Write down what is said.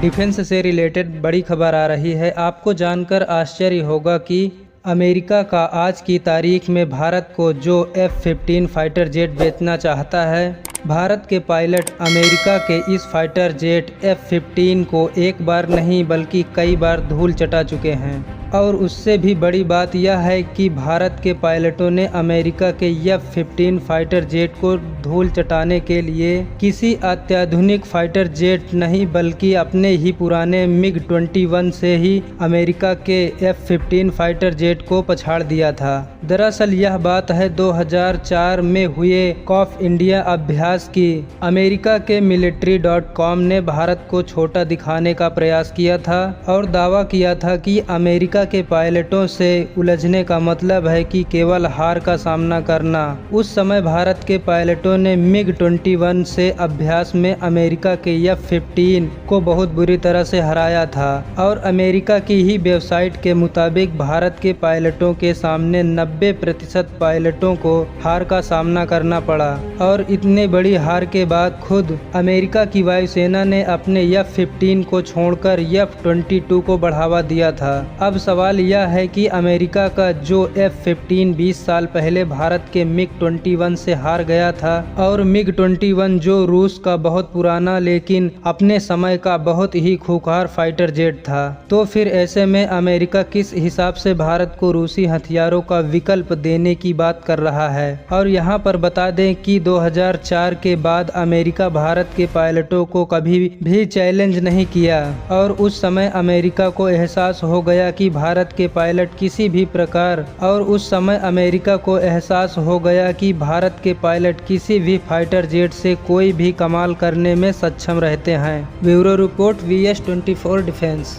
Defence से related बड़ी खबर आ रही है। आपको जानकर आश्चर्य होगा कि अमेरिका का आज की तारीख में भारत को जो F-15 फाइटर जेट बेचना चाहता है, भारत के पायलट अमेरिका के इस फाइटर जेट F-15 को एक बार नहीं बल्कि कई बार धूल चटा चुके हैं। और उससे भी बड़ी बात यह है कि भारत के पायलटों ने अमेरिका के F-15 फाइटर जेट को धूल चटाने के लिए किसी अत्याधुनिक फाइटर जेट नहीं बल्कि अपने ही पुराने MiG-21 से ही अमेरिका के F-15 फाइटर जेट को पछाड़ दिया था। दरअसल यह बात है 2004 में हुए कॉफ इंडिया अभ्यास की। अमेरिका के military.com ने भारत को छोटा दिखाने का प्रयास किया था और दावा किया था कि अमेरिका के पायलटों से उलझने का मतलब है कि केवल हार का सामना करना। उस समय भारत के पायलटों ने MiG-21 से अभ्यास में अमेरिका के F-15 को बहुत बुरी तरह से हराया था और अमेरिका की ही वेबसाइट के मुताबिक भारत के पायलटों के सामने 90% पायलटों को हार का सामना करना पड़ा। और इतने बड़ी हार के बाद खुद अमेरिका की वायुसेना ने अपने F-15 को छोड़कर F-22 को बढ़ावा दिया था। अब सवाल यह है कि अमेरिका का जो F-15 20 साल पहले भारत के MiG-21 से हार गया था और MiG-21 जो रूस का बहुत पुराना लेकिन अपने समय का बहुत ही खूंखार फाइटर जेट था, तो फिर ऐसे में अमेरिका किस हिसाब से भारत को रूसी हथियारों का विकल्प देने की बात कर रहा है। और यहाँ पर बता दें कि 2004 के बाद अमेरिका भारत के पायलटों को कभी भी चैलेंज नहीं किया और उस समय अमेरिका को एहसास हो गया कि भारत के पायलट किसी भी प्रकार और उस समय अमेरिका को एहसास हो गया कि भारत के पायलट किसी भी फाइटर जेट से कोई भी कमाल करने में सक्षम रहते हैं। Bureau report VS24 defence.